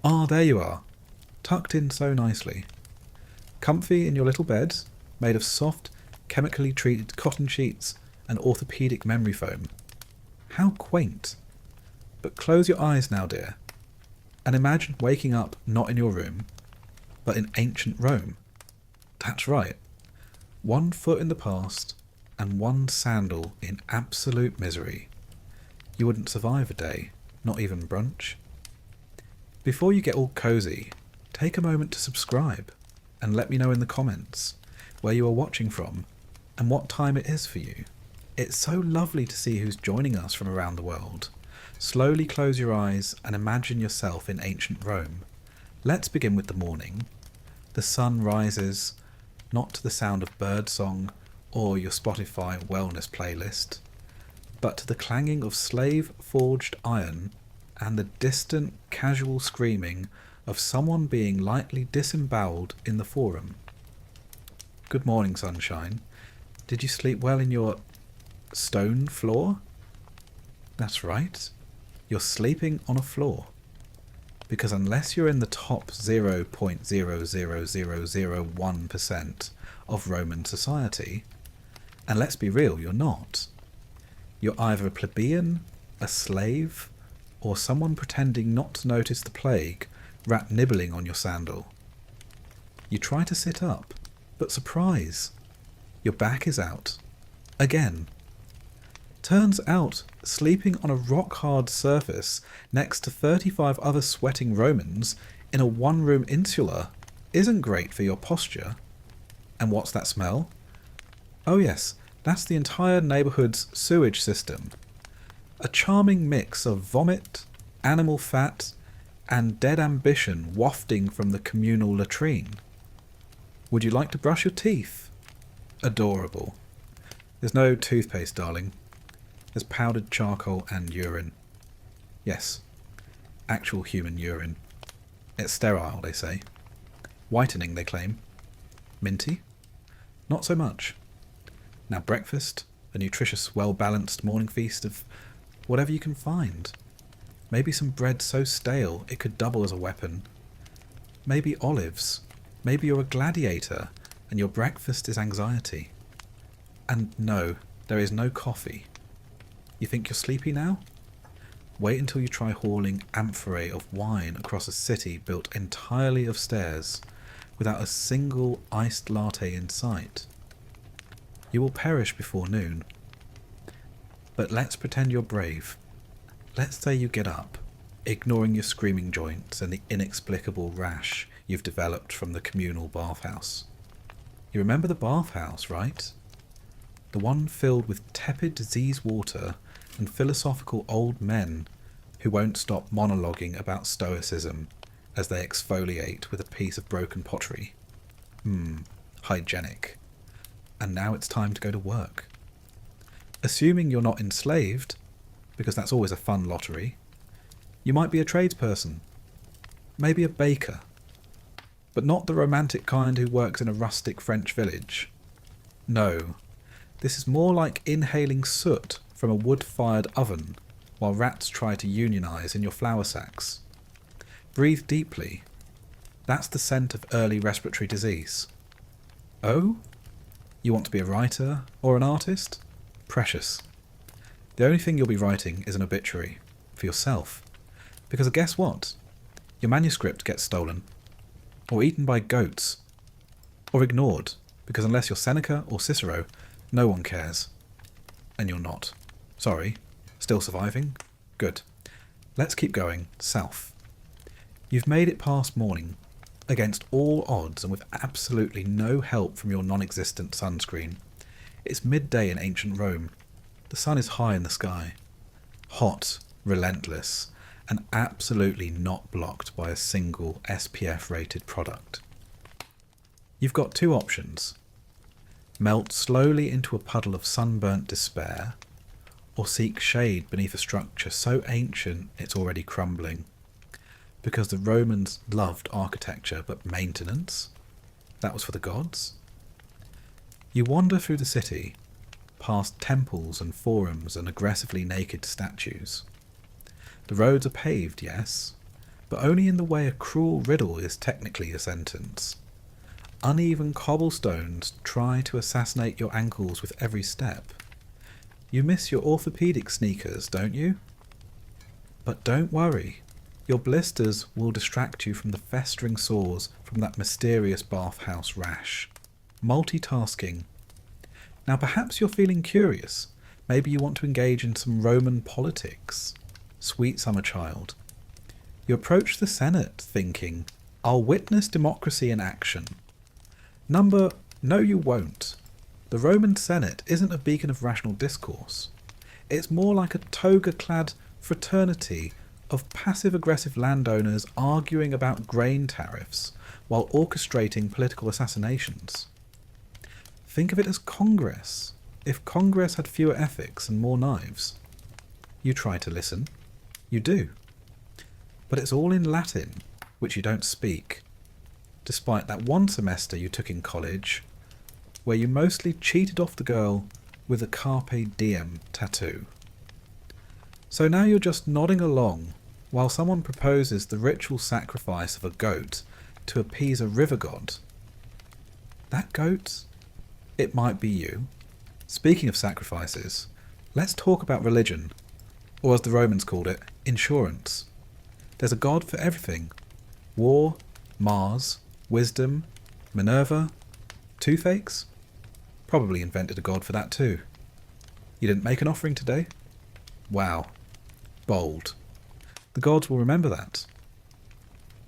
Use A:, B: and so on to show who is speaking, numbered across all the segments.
A: Ah, there you are, tucked in so nicely. Comfy in your little bed, made of soft, chemically treated cotton sheets and orthopedic memory foam. How quaint. But close your eyes now, dear, and imagine waking up not in your room, but in ancient Rome. That's right. 1 foot in the past, and one sandal in absolute misery. You wouldn't survive a day, not even brunch. Before you get all cozy, take a moment to subscribe and let me know in the comments where you are watching from and what time it is for you. It's so lovely to see who's joining us from around the world. Slowly close your eyes and imagine yourself in ancient Rome. Let's begin with the morning. The sun rises, not to the sound of birdsong or your Spotify wellness playlist, but to the clanging of slave-forged iron and the distant, casual screaming of someone being lightly disemboweled in the forum. Good morning, sunshine. Did you sleep well in your stone floor? That's right. You're sleeping on a floor. Because unless you're in the top 0.00001% of Roman society, and let's be real, you're not. You're either a plebeian, a slave, or someone pretending not to notice the plague rat nibbling on your sandal. You try to sit up, but surprise, your back is out. Again. Turns out, sleeping on a rock-hard surface next to 35 other sweating Romans in a one-room insula isn't great for your posture. And what's that smell? Oh yes, that's the entire neighbourhood's sewage system. A charming mix of vomit, animal fat, and dead ambition wafting from the communal latrine. Would you like to brush your teeth? Adorable. There's no toothpaste, darling. There's powdered charcoal and urine. Yes, actual human urine. It's sterile, they say. Whitening, they claim. Minty? Not so much. Now breakfast, a nutritious, well-balanced morning feast of whatever you can find. Maybe some bread so stale it could double as a weapon. Maybe olives. Maybe you're a gladiator and your breakfast is anxiety. And no, there is no coffee. You think you're sleepy now? Wait until you try hauling amphorae of wine across a city built entirely of stairs, without a single iced latte in sight. You will perish before noon. But let's pretend you're brave. Let's say you get up, ignoring your screaming joints and the inexplicable rash you've developed from the communal bathhouse. You remember the bathhouse, right? The one filled with tepid disease water and philosophical old men who won't stop monologuing about stoicism as they exfoliate with a piece of broken pottery. Hygienic. And now it's time to go to work. Assuming you're not enslaved, because that's always a fun lottery, you might be a tradesperson. Maybe a baker. But not the romantic kind who works in a rustic French village. No, this is more like inhaling soot from a wood-fired oven while rats try to unionize in your flour sacks. Breathe deeply. That's the scent of early respiratory disease. Oh? You want to be a writer or an artist? Precious. The only thing you'll be writing is an obituary for yourself. Because guess what? Your manuscript gets stolen, or eaten by goats, or ignored, because unless you're Seneca or Cicero, no one cares. And you're not. Sorry. Still surviving? Good. Let's keep going. South. You've made it past morning, against all odds and with absolutely no help from your non-existent sunscreen. It's midday in ancient Rome. The sun is high in the sky. Hot, relentless, and absolutely not blocked by a single SPF-rated product. You've got two options. Melt slowly into a puddle of sunburnt despair, or seek shade beneath a structure so ancient it's already crumbling. Because the Romans loved architecture, but maintenance? That was for the gods? You wander through the city, past temples and forums and aggressively naked statues. The roads are paved, yes, but only in the way a cruel riddle is technically a sentence. Uneven cobblestones try to assassinate your ankles with every step. You miss your orthopedic sneakers, don't you? But don't worry, your blisters will distract you from the festering sores from that mysterious bathhouse rash. Multitasking. Now perhaps you're feeling curious. Maybe you want to engage in some Roman politics. Sweet summer child. You approach the Senate thinking, I'll witness democracy in action. No, you won't. The Roman Senate isn't a beacon of rational discourse. It's more like a toga-clad fraternity of passive-aggressive landowners arguing about grain tariffs while orchestrating political assassinations. Think of it as Congress, if Congress had fewer ethics and more knives. You try to listen. You do. But it's all in Latin, which you don't speak, despite that one semester you took in college where you mostly cheated off the girl with a Carpe Diem tattoo. So now you're just nodding along while someone proposes the ritual sacrifice of a goat to appease a river god. That goat? It might be you. Speaking of sacrifices, let's talk about religion, or as the Romans called it, insurance. There's a god for everything. War, Mars, wisdom, Minerva, toothaches? Probably invented a god for that too. You didn't make an offering today? Wow. Bold. The gods will remember that.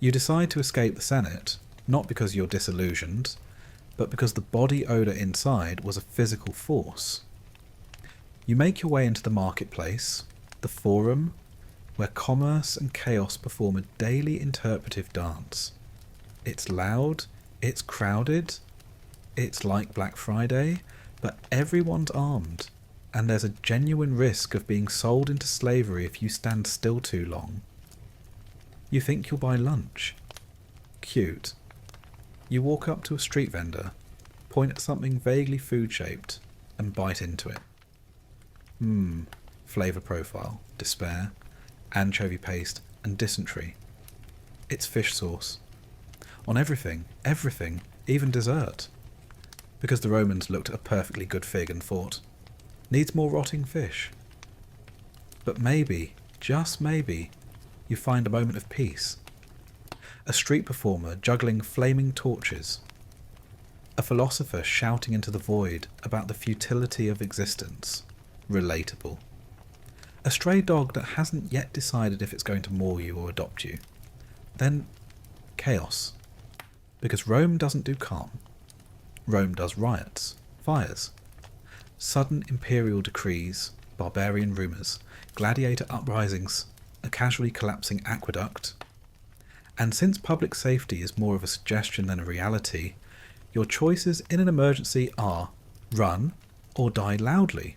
A: You decide to escape the Senate, not because you're disillusioned, but because the body odour inside was a physical force. You make your way into the marketplace, the forum, where commerce and chaos perform a daily interpretive dance. It's loud, it's crowded, it's like Black Friday, but everyone's armed, and there's a genuine risk of being sold into slavery if you stand still too long. You think you'll buy lunch. Cute. You walk up to a street vendor, point at something vaguely food-shaped, and bite into it. Flavour profile, despair, anchovy paste, and dysentery. It's fish sauce. On everything, even dessert. Because the Romans looked at a perfectly good fig and thought, needs more rotting fish. But maybe, just maybe, you find a moment of peace. A street performer juggling flaming torches. A philosopher shouting into the void about the futility of existence. Relatable. A stray dog that hasn't yet decided if it's going to maul you or adopt you. Then, chaos. Because Rome doesn't do calm. Rome does riots, fires, sudden imperial decrees, barbarian rumours, gladiator uprisings, a casually collapsing aqueduct. And since public safety is more of a suggestion than a reality, your choices in an emergency are run or die loudly.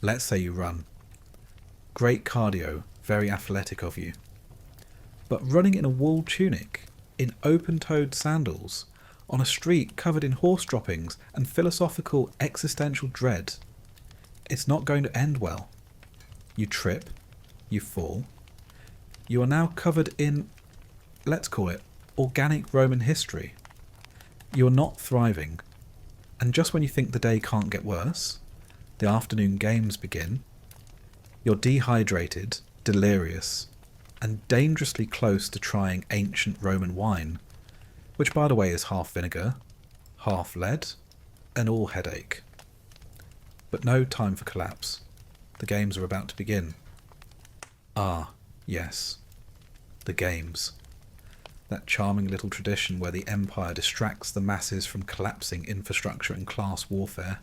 A: Let's say you run. Great cardio, very athletic of you. But running in a wool tunic, in open-toed sandals, on a street covered in horse droppings and philosophical existential dread, it's not going to end well. You trip, you fall. You are now covered in, let's call it, organic Roman history. You are not thriving, and just when you think the day can't get worse, the afternoon games begin. You're dehydrated, delirious, and dangerously close to trying ancient Roman wine, which by the way is half vinegar, half lead, and all headache. But no time for collapse. The games are about to begin. Ah, yes. The games. That charming little tradition where the empire distracts the masses from collapsing infrastructure and class warfare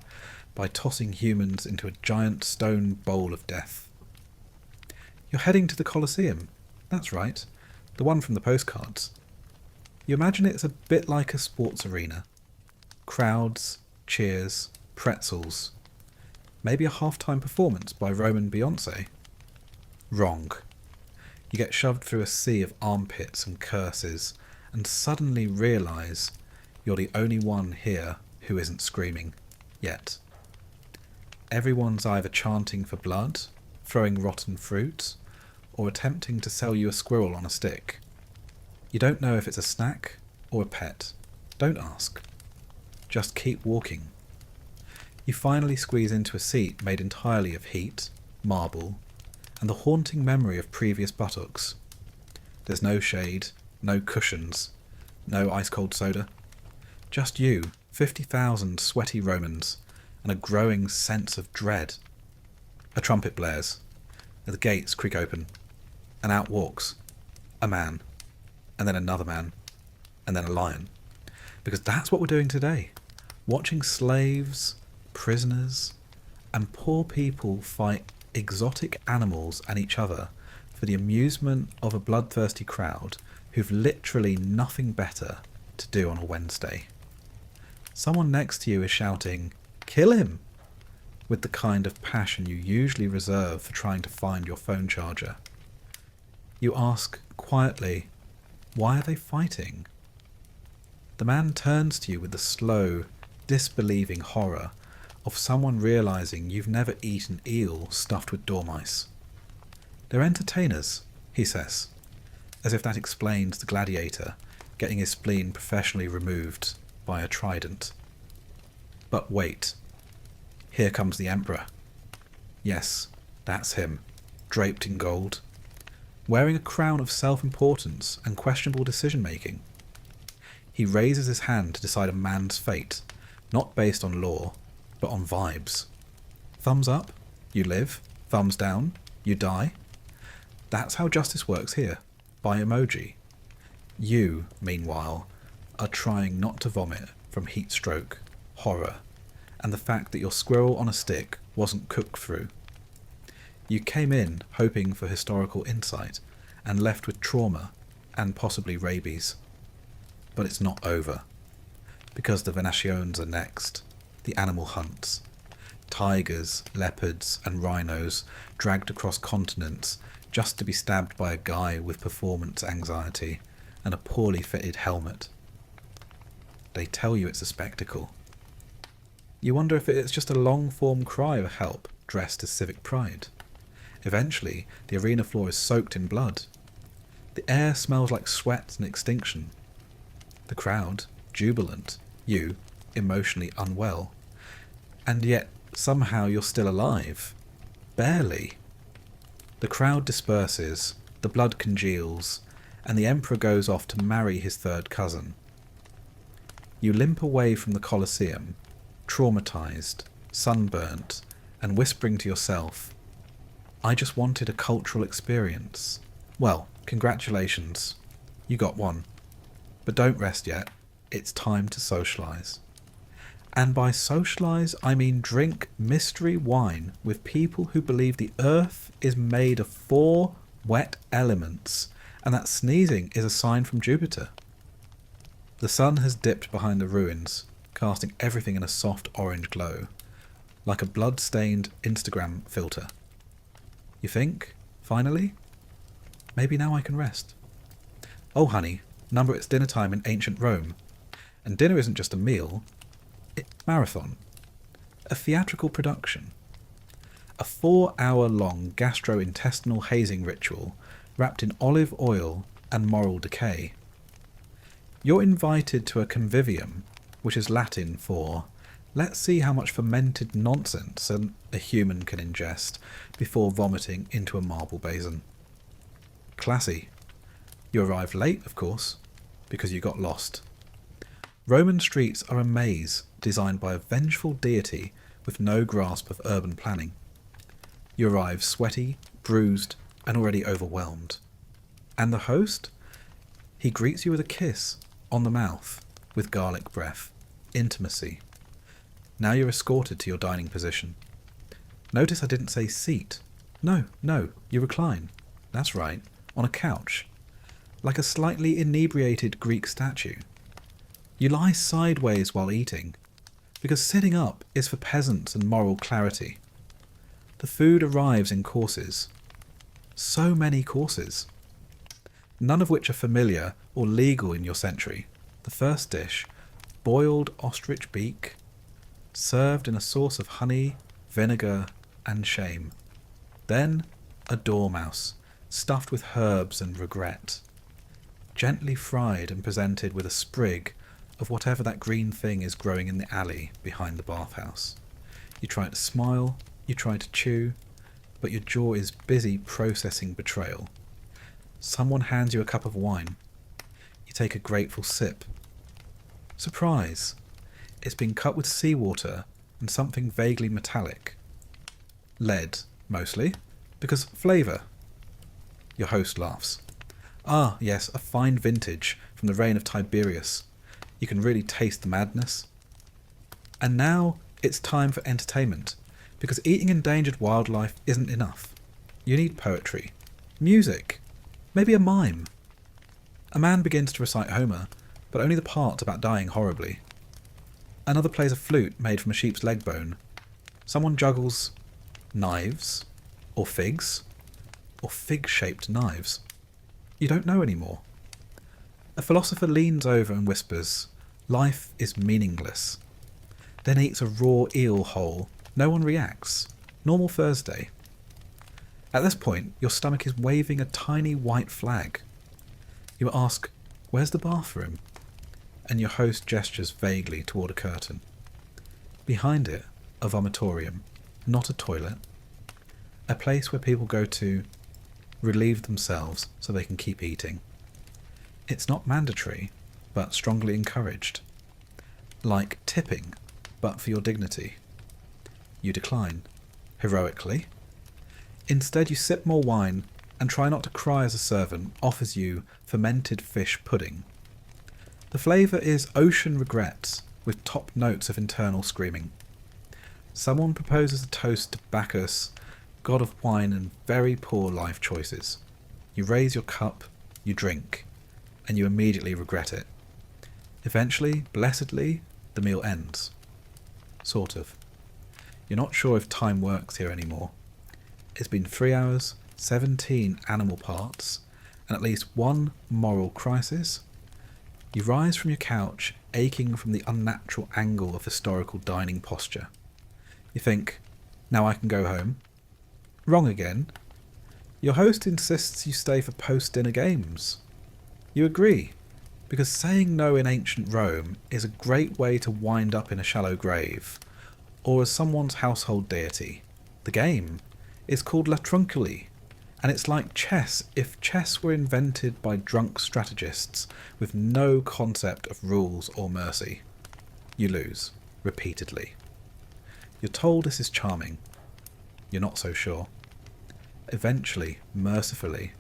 A: by tossing humans into a giant stone bowl of death. You're heading to the Colosseum. That's right. The one from the postcards. You imagine it's a bit like a sports arena. Crowds, cheers, pretzels. Maybe a half-time performance by Roman Beyoncé. Wrong. You get shoved through a sea of armpits and curses, and suddenly realise you're the only one here who isn't screaming. Yet. Everyone's either chanting for blood, throwing rotten fruit, or attempting to sell you a squirrel on a stick. You don't know if it's a snack or a pet. Don't ask. Just keep walking. You finally squeeze into a seat made entirely of heat, marble, and the haunting memory of previous buttocks. There's no shade, no cushions, no ice-cold soda. Just you, 50,000 sweaty Romans, and a growing sense of dread. A trumpet blares. The gates creak open. And out walks a man, and then another man, and then a lion. Because that's what we're doing today. Watching slaves, prisoners, and poor people fight exotic animals and each other for the amusement of a bloodthirsty crowd who've literally nothing better to do on a Wednesday. Someone next to you is shouting, "Kill him!" with the kind of passion you usually reserve for trying to find your phone charger. You ask quietly, why are they fighting? The man turns to you with the slow, disbelieving horror of someone realizing you've never eaten eel stuffed with dormice. "They're entertainers," he says, as if that explains the gladiator getting his spleen professionally removed by a trident. But wait. Here comes the Emperor. Yes, that's him, draped in gold, wearing a crown of self-importance and questionable decision-making. He raises his hand to decide a man's fate, not based on law, but on vibes. Thumbs up, you live. Thumbs down, you die. That's how justice works here, by emoji. You, meanwhile, are trying not to vomit from heat stroke, horror, and the fact that your squirrel on a stick wasn't cooked through. You came in hoping for historical insight and left with trauma and possibly rabies. But it's not over. Because the Venations are next. The animal hunts. Tigers, leopards and rhinos dragged across continents just to be stabbed by a guy with performance anxiety and a poorly fitted helmet. They tell you it's a spectacle. You wonder if it's just a long-form cry of help dressed as civic pride. Eventually, the arena floor is soaked in blood. The air smells like sweat and extinction. The crowd, jubilant. You, emotionally unwell. And yet, somehow you're still alive. Barely. The crowd disperses, the blood congeals, and the Emperor goes off to marry his third cousin. You limp away from the Colosseum, traumatized, sunburnt, and whispering to yourself, "I just wanted a cultural experience." Well, congratulations, you got one. But don't rest yet, it's time to socialise. And by socialise, I mean drink mystery wine with people who believe the earth is made of 4 wet elements, and that sneezing is a sign from Jupiter. The sun has dipped behind the ruins, casting everything in a soft orange glow, like a blood-stained Instagram filter. You think, finally? Maybe now I can rest. Oh honey, remember it's dinner time in ancient Rome. And dinner isn't just a meal, it's a marathon. A theatrical production. A 4-hour-long gastrointestinal hazing ritual wrapped in olive oil and moral decay. You're invited to a convivium, which is Latin for let's see how much fermented nonsense a human can ingest before vomiting into a marble basin. Classy. You arrived late, of course, because you got lost. Roman streets are a maze designed by a vengeful deity with no grasp of urban planning. You arrive sweaty, bruised, and already overwhelmed. And the host? He greets you with a kiss on the mouth, with garlic breath, intimacy. Now you're escorted to your dining position. Notice I didn't say seat. No, you recline. That's right, on a couch, like a slightly inebriated Greek statue. You lie sideways while eating, because sitting up is for peasants and moral clarity. The food arrives in courses. So many courses. None of which are familiar or legal in your century. The first dish, boiled ostrich beak, served in a sauce of honey, vinegar, and shame. Then, a dormouse, stuffed with herbs and regret, gently fried and presented with a sprig of whatever that green thing is growing in the alley behind the bathhouse. You try to smile, you try to chew, but your jaw is busy processing betrayal. Someone hands you a cup of wine. You take a grateful sip. Surprise! It's been cut with seawater and something vaguely metallic. Lead, mostly, because flavour. Your host laughs. Ah, yes, a fine vintage from the reign of Tiberius. You can really taste the madness. And now it's time for entertainment, because eating endangered wildlife isn't enough. You need poetry, music, maybe a mime. A man begins to recite Homer, but only the part about dying horribly. Another plays a flute made from a sheep's leg bone. Someone juggles knives, or figs, or fig-shaped knives. You don't know anymore. A philosopher leans over and whispers, "Life is meaningless." Then eats a raw eel whole. No one reacts. Normal Thursday. At this point, your stomach is waving a tiny white flag. You ask, "Where's the bathroom?" And your host gestures vaguely toward a curtain. Behind it, a vomitorium, not a toilet. A place where people go to relieve themselves so they can keep eating. It's not mandatory, but strongly encouraged. Like tipping, but for your dignity. You decline. Heroically. Instead you sip more wine and try not to cry as a servant offers you fermented fish pudding. The flavour is ocean regrets with top notes of internal screaming. Someone proposes a toast to Bacchus, god of wine and very poor life choices. You raise your cup, you drink, and you immediately regret it. Eventually, blessedly, the meal ends. Sort of. You're not sure if time works here anymore. It's been 3 hours, 17 animal parts, and at least one moral crisis. You rise from your couch, aching from the unnatural angle of historical dining posture. You think, now I can go home. Wrong again. Your host insists you stay for post-dinner games. You agree, because saying no in ancient Rome is a great way to wind up in a shallow grave, or as someone's household deity. The game is called La Trunculi, and it's like chess if chess were invented by drunk strategists with no concept of rules or mercy. You lose, repeatedly. You're told this is charming. You're not so sure. Eventually, mercifully,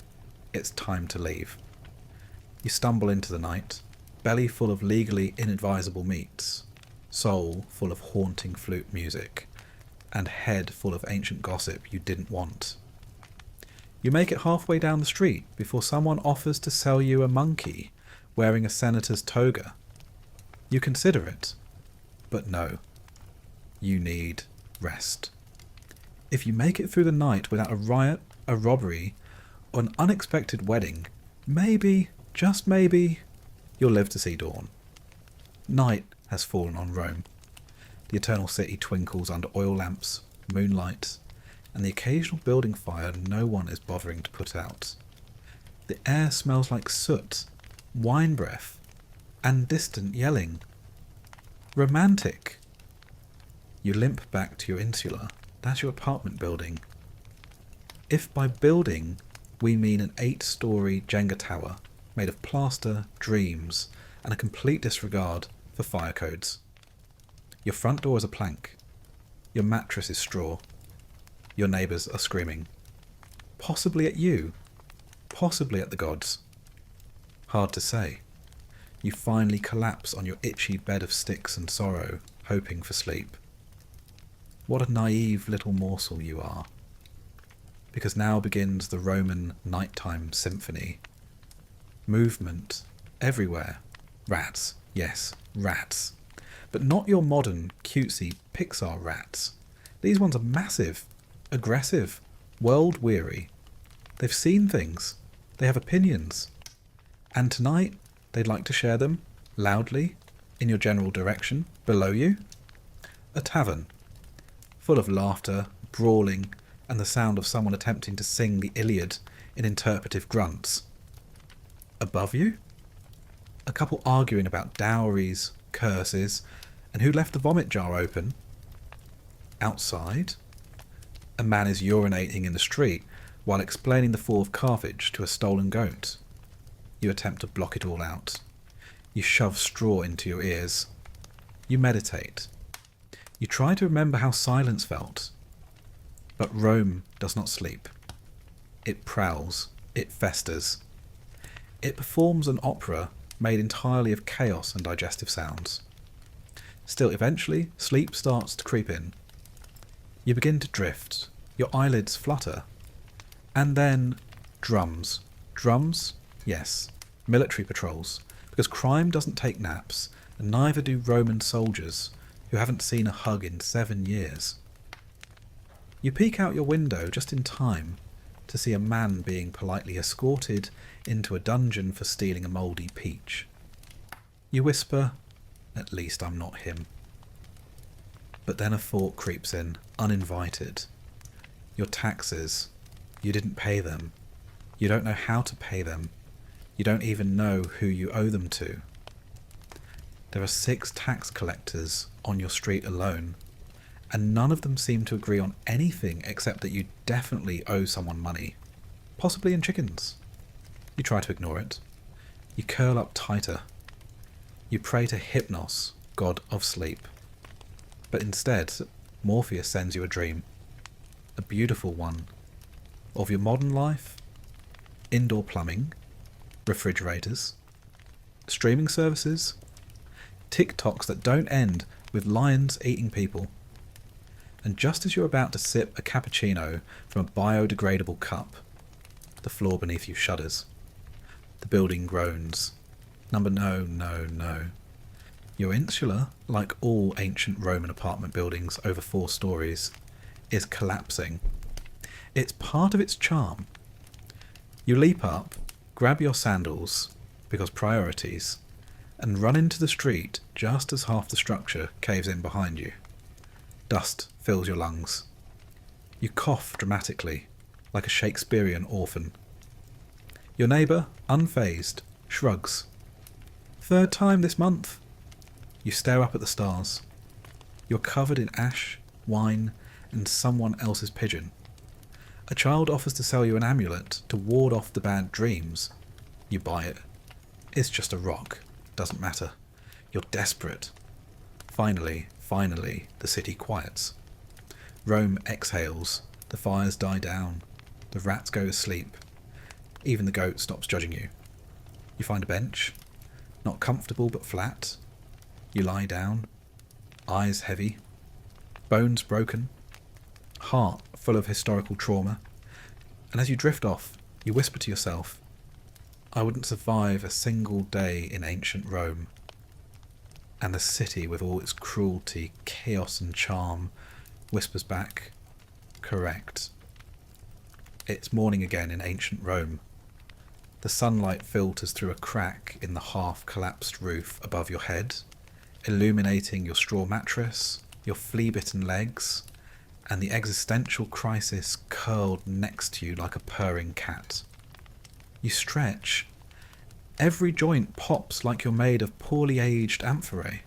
A: it's time to leave. You stumble into the night, belly full of legally inadvisable meats, soul full of haunting flute music, and head full of ancient gossip you didn't want. You make it halfway down the street before someone offers to sell you a monkey wearing a senator's toga. You consider it, but no. You need rest. If you make it through the night without a riot, a robbery, or an unexpected wedding, maybe, just maybe, you'll live to see dawn. Night has fallen on Rome. The eternal city twinkles under oil lamps, moonlight, and the occasional building fire no one is bothering to put out. The air smells like soot, wine breath, and distant yelling. Romantic. You limp back to your insula. That's your apartment building. If by building we mean an 8-story Jenga tower made of plaster, dreams, and a complete disregard for fire codes. Your front door is a plank. Your mattress is straw. Your neighbours are screaming. Possibly at you. Possibly at the gods. Hard to say. You finally collapse on your itchy bed of sticks and sorrow, hoping for sleep. What a naive little morsel you are. Because now begins the Roman nighttime symphony. Movement everywhere. Rats, yes, rats. But not your modern, cutesy Pixar rats. These ones are massive, aggressive, world-weary. They've seen things. They have opinions. And tonight, they'd like to share them, loudly, in your general direction, below you. A tavern, full of laughter, brawling, and the sound of someone attempting to sing the Iliad in interpretive grunts. Above you, a couple arguing about dowries, curses, and who left the vomit jar open. Outside, a man is urinating in the street while explaining the fall of Carthage to a stolen goat. You attempt to block it all out. You shove straw into your ears. You meditate. You try to remember how silence felt. But Rome does not sleep. It prowls. It festers. It performs an opera made entirely of chaos and digestive sounds. Still, eventually, sleep starts to creep in. You begin to drift. Your eyelids flutter. And then, drums. Drums? Yes. Military patrols. Because crime doesn't take naps, and neither do Roman soldiers, who haven't seen a hug in 7 years. You peek out your window just in time to see a man being politely escorted into a dungeon for stealing a mouldy peach. You whisper, "At least I'm not him." But then a thought creeps in, uninvited. Your taxes. You didn't pay them. You don't know how to pay them. You don't even know who you owe them to. There are 6 tax collectors on your street alone, and none of them seem to agree on anything except that you definitely owe someone money, possibly in chickens. You try to ignore it. You curl up tighter. You pray to Hypnos, god of sleep. But instead, Morpheus sends you a dream. A beautiful one. Of your modern life, indoor plumbing, refrigerators, streaming services, TikToks that don't end with lions eating people. And just as you're about to sip a cappuccino from a biodegradable cup, the floor beneath you shudders. The building groans. No. Your insula, like all ancient Roman apartment buildings over 4 stories, is collapsing. It's part of its charm. You leap up, grab your sandals, because priorities, and run into the street just as half the structure caves in behind you. Dust fills your lungs. You cough dramatically, like a Shakespearean orphan. Your neighbour, unfazed, shrugs. 3rd time this month. You stare up at the stars. You're covered in ash, wine, and someone else's pigeon. A child offers to sell you an amulet to ward off the bad dreams. You buy it. It's just a rock. Doesn't matter. You're desperate. Finally, the city quiets. Rome exhales. The fires die down. The rats go to sleep. Even the goat stops judging you. You find a bench. Not comfortable but flat. You lie down. Eyes heavy. Bones broken. Heart full of historical trauma. And as you drift off, you whisper to yourself, "I wouldn't survive a single day in ancient Rome." And the city, with all its cruelty, chaos and charm, whispers back, "Correct." It's morning again in ancient Rome. The sunlight filters through a crack in the half-collapsed roof above your head, illuminating your straw mattress, your flea-bitten legs, and the existential crisis curled next to you like a purring cat. You stretch. Every joint pops like you're made of poorly aged amphorae.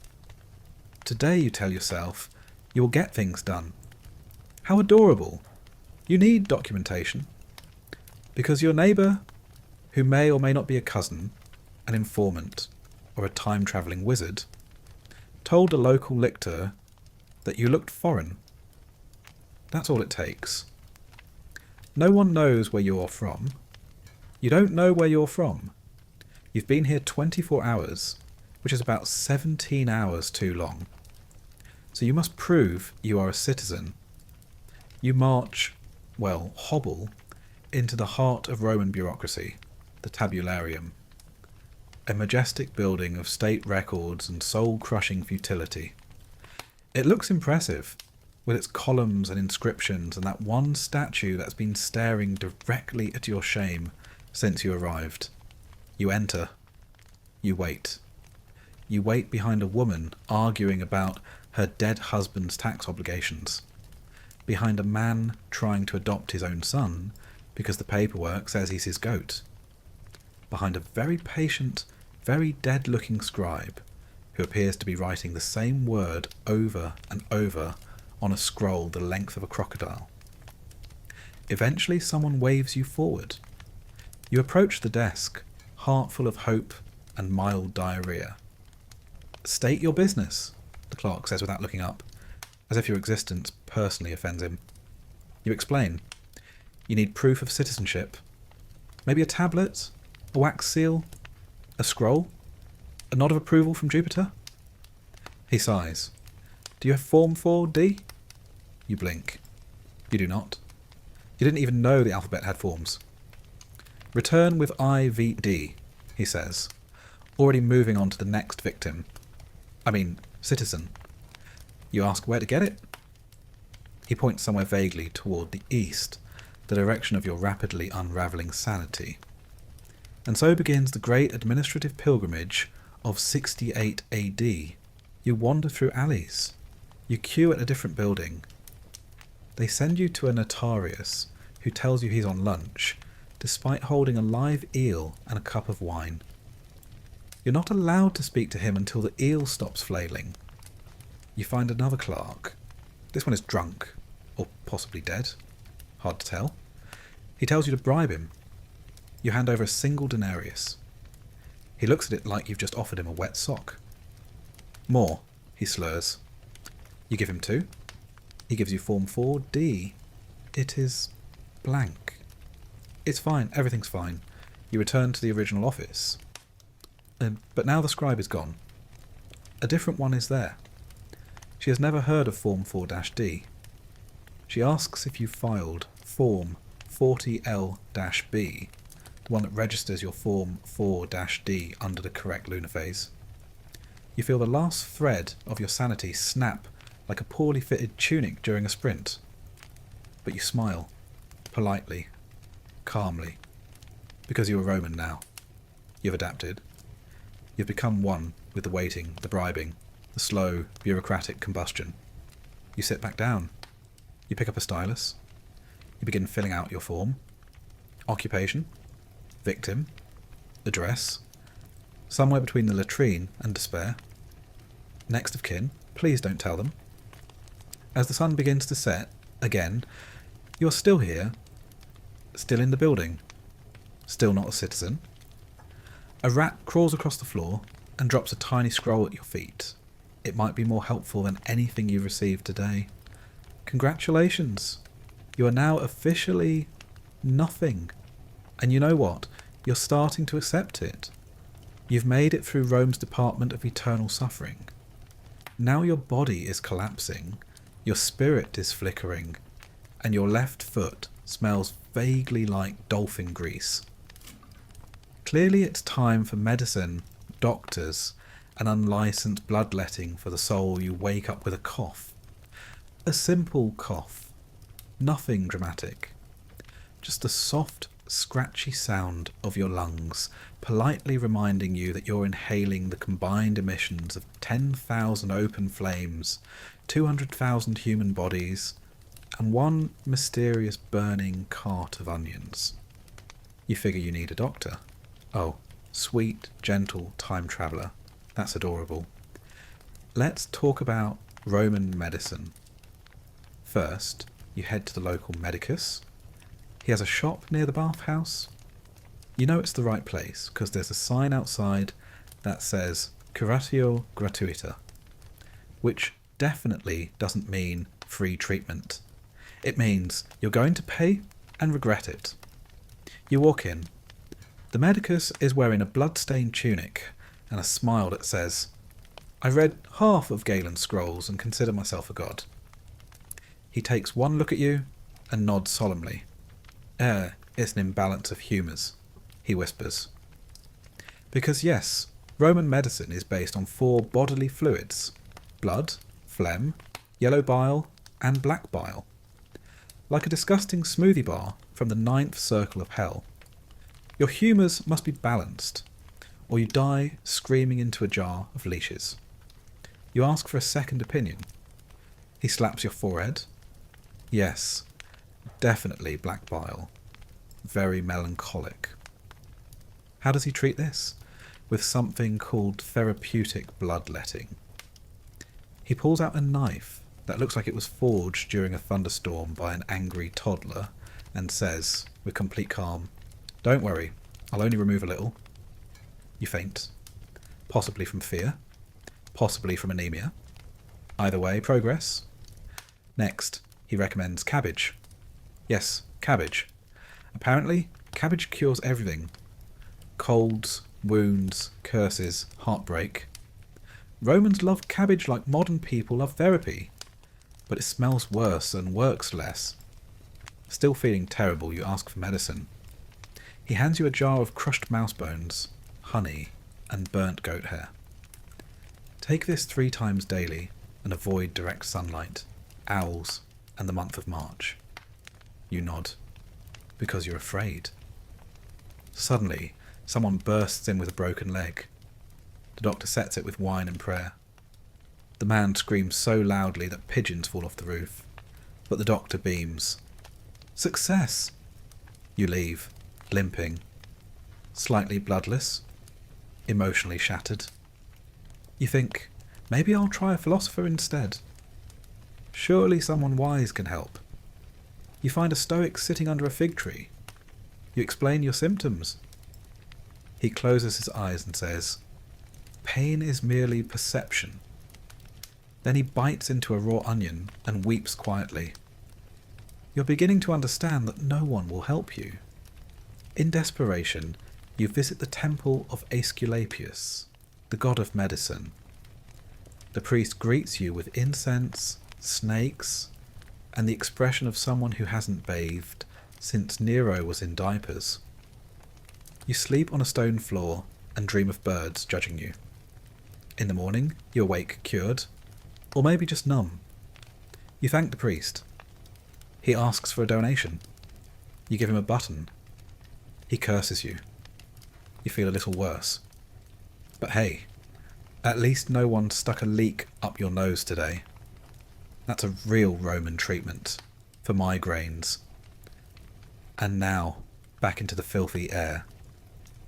A: Today, you tell yourself, you will get things done. How adorable. You need documentation. Because your neighbour, who may or may not be a cousin, an informant, or a time-travelling wizard, told a local lictor that you looked foreign. That's all it takes. No one knows where you're from. You don't know where you're from. You've been here 24 hours, which is about 17 hours too long. So you must prove you are a citizen. You march, hobble, into the heart of Roman bureaucracy, the tabularium. A majestic building of state records and soul-crushing futility. It looks impressive, with its columns and inscriptions and that one statue that's been staring directly at your shame since you arrived. You enter. You wait. You wait behind a woman arguing about her dead husband's tax obligations. Behind a man trying to adopt his own son because the paperwork says he's his goat, behind a very patient, very dead-looking scribe who appears to be writing the same word over and over on a scroll the length of a crocodile. Eventually someone waves you forward. You approach the desk, heart full of hope and mild diarrhea. "State your business," the clerk says without looking up, as if your existence personally offends him. You explain. You need proof of citizenship. Maybe a tablet, a wax seal, a scroll, a nod of approval from Jupiter? He sighs. "Do you have Form 4D? You blink. You do not. You didn't even know the alphabet had forms. "Return with IVD, he says, already moving on to the next victim. Citizen. You ask where to get it? He points somewhere vaguely toward the east, the direction of your rapidly unravelling sanity. And so begins the great administrative pilgrimage of 68 AD. You wander through alleys. You queue at a different building. They send you to a notarius who tells you he's on lunch, despite holding a live eel and a cup of wine. You're not allowed to speak to him until the eel stops flailing. You find another clerk. This one is drunk, or possibly dead. Hard to tell. He tells you to bribe him. You hand over a single denarius. He looks at it like you've just offered him a wet sock. "More," he slurs. You give him 2. He gives you Form 4D. It is blank. It's fine, everything's fine. You return to the original office. But now the scribe is gone. A different one is there. She has never heard of Form 4-D. She asks if you filed Form 40L-B, the one that registers your Form 4-D under the correct lunar phase. You feel the last thread of your sanity snap like a poorly fitted tunic during a sprint. But you smile, politely, calmly, because you're Roman now. You've adapted. You've become one with the waiting, the bribing, the slow, bureaucratic combustion. You sit back down. You pick up a stylus. You begin filling out your form. Occupation, victim, address, somewhere between the latrine and despair. Next of kin, please don't tell them. As the sun begins to set, again, you're still here, still in the building, still not a citizen. A rat crawls across the floor and drops a tiny scroll at your feet. It might be more helpful than anything you've received today. Congratulations! You are now officially nothing. And you know what? You're starting to accept it. You've made it through Rome's Department of Eternal Suffering. Now your body is collapsing, your spirit is flickering, and your left foot smells vaguely like dolphin grease. Clearly it's time for medicine, doctors, and unlicensed bloodletting for the soul. You wake up with a cough. A simple cough. Nothing dramatic. Just the soft, scratchy sound of your lungs, politely reminding you that you're inhaling the combined emissions of 10,000 open flames, 200,000 human bodies, and one mysterious burning cart of onions. You figure you need a doctor. Oh, sweet, gentle time traveller. That's adorable. Let's talk about Roman medicine. First, you head to the local medicus. He has a shop near the bathhouse. You know it's the right place because there's a sign outside that says Curatio Gratuita, which definitely doesn't mean free treatment. It means you're going to pay and regret it. You walk in. The medicus is wearing a blood-stained tunic and a smile that says, "I read half of Galen's scrolls and consider myself a god." He takes one look at you and nods solemnly. It's an imbalance of humours, he whispers. Because yes, Roman medicine is based on 4 bodily fluids: blood, phlegm, yellow bile, and black bile. Like a disgusting smoothie bar from the 9th circle of hell. Your humours must be balanced, or you die screaming into a jar of leashes. You ask for a second opinion. He slaps your forehead. Yes, definitely black bile. very melancholic. How does he treat this? With something called therapeutic bloodletting. He pulls out a knife that looks like it was forged during a thunderstorm by an angry toddler and says, with complete calm, "Don't worry, I'll only remove a little." You faint. Possibly from fear. Possibly from anemia. Either way, progress. Next, he recommends cabbage. Yes, cabbage. Apparently, cabbage cures everything. Colds, wounds, curses, heartbreak. Romans loved cabbage like modern people love therapy, but it smells worse and works less. Still feeling terrible, you ask for medicine. He hands you a jar of crushed mouse bones, honey, and burnt goat hair. Take this 3 times daily and avoid direct sunlight, owls, and the month of March. You nod, because you're afraid. Suddenly, someone bursts in with a broken leg. The doctor sets it with wine and prayer. The man screams so loudly that pigeons fall off the roof, but the doctor beams. Success! You leave, limping, slightly bloodless, emotionally shattered. You think, maybe I'll try a philosopher instead. Surely someone wise can help. You find a stoic sitting under a fig tree. You explain your symptoms. He closes his eyes and says, "Pain is merely perception." Then he bites into a raw onion and weeps quietly. You're beginning to understand that no one will help you. In desperation, you visit the temple of Aesculapius, the god of medicine. The priest greets you with incense, snakes, and the expression of someone who hasn't bathed since Nero was in diapers. You sleep on a stone floor and dream of birds judging you. In the morning, you awake cured, or maybe just numb. You thank the priest. He asks for a donation. You give him a button. He curses you. You feel a little worse. But hey, at least no one stuck a leek up your nose today. That's a real Roman treatment for migraines. And now, back into the filthy air,